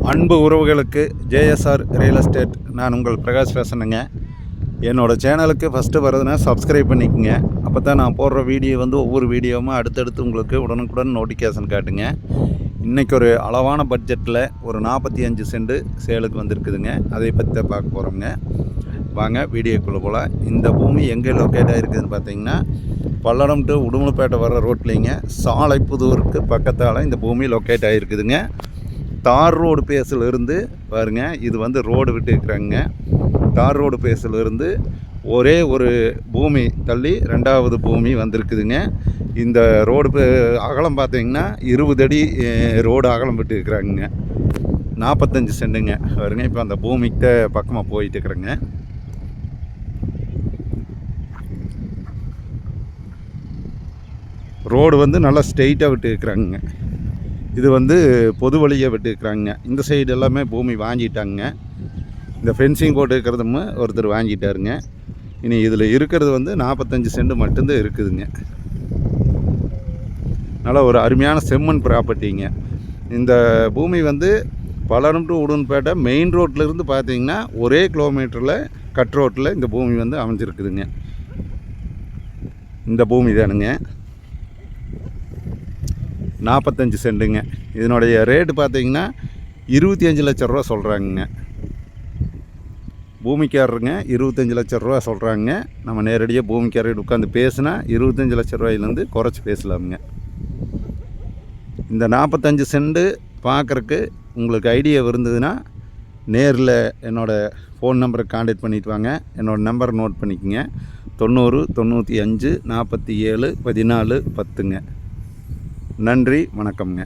அன்பு உறவுகளுக்கு JSR real estate, நான் உங்கள் பிரகாஷ் பேசுகிறேங்க. என்னோடய சேனலுக்கு ஃபஸ்ட்டு வரதுன்னா சப்ஸ்கிரைப் பண்ணிக்கோங்க. அப்போ தான் நான் போடுற வீடியோ ஒவ்வொரு வீடியோவும் அடுத்தடுத்து உங்களுக்கு உடனுக்குடன் நோட்டிஃபிகேஷன் காட்டுங்க. இன்றைக்கி ஒரு அளவான பட்ஜெட்டில் ஒரு 45 சென்ட் சேலுக்கு வந்திருக்குதுங்க. அதை பற்றி தான் பார்க்க போகிறோங்க. வாங்க வீடியோக்குள்ளே போகலாம். இந்த பூமி எங்கே லொக்கேட் ஆகிருக்குதுன்னு பார்த்தீங்கன்னா, பல்லடம் டு உடுமலைப்பேட்டை வர ரோட்லேங்க, சாலைப்புதூருக்கு பக்கத்தால் இந்த பூமி லொக்கேட் ஆகிருக்குதுங்க. தார் ரோடு பேஸில் இருந்து பாருங்கள், இது ரோடு விட்டு இருக்கிறாங்க. தார் ரோடு பேஸில் இருந்து ஒரே ஒரு பூமி தள்ளி ரெண்டாவது பூமி வந்திருக்குதுங்க. இந்த ரோடு அகலம் பார்த்தீங்கன்னா 20 அடி ரோடு அகலம் விட்டு இருக்கிறாங்க. 45 சென்ட்டுங்க பாருங்க. இப்போ அந்த பூமிக்கிட்ட பக்கமாக போயிட்டு இருக்கிறேங்க. ரோடு நல்லா ஸ்ட்ரெயிட்டாக விட்டு இருக்கிறாங்க. இது பொது வழியை விட்டுருக்குறாங்க. இந்த சைடு எல்லாமே பூமி வாங்கிட்டாங்க. இந்த ஃபென்சிங் போட்டு இருக்கிறதும் ஒருத்தர் வாங்கிட்டாருங்க. இனி இதில் இருக்கிறது 45 சென்ட் மட்டும்தான் இருக்குதுங்க. நல்லா ஒரு அருமையான செம்மண் ப்ராப்பர்ட்டிங்க. இந்த பூமி பல்லடம் டு உடுமலைப்பேட்டை மெயின் ரோட்லேருந்து பார்த்தீங்கன்னா ஒரே கிலோமீட்டரில் கட் ரோட்டில் இந்த பூமி அமைஞ்சிருக்குதுங்க. இந்த பூமி தானுங்க 45 சென்ட்டுங்க. இதனுடைய ரேட்டு பார்த்தீங்கன்னா 25 லட்ச ரூபா சொல்கிறாங்க. பூமிக்காரருங்க 25 லட்ச ரூபா சொல்கிறாங்க. நம்ம நேரடியாக பூமிக்காரர்கிட்ட உட்காந்து பேசுனா 25 லட்ச ரூபாயிலேருந்து குறைச்சி பேசலாமுங்க. இந்த 45 சென்ட்டு பார்க்குறக்கு உங்களுக்கு ஐடியா இருந்ததுன்னா நேரில் என்னோடய ஃபோன் நம்பரை கான்டாக்ட் பண்ணிட்டு வாங்க. என்னோடய நம்பரை நோட் பண்ணிக்கோங்க. 90 95 47 14 10ங்க. நன்றி, வணக்கம்ங்க.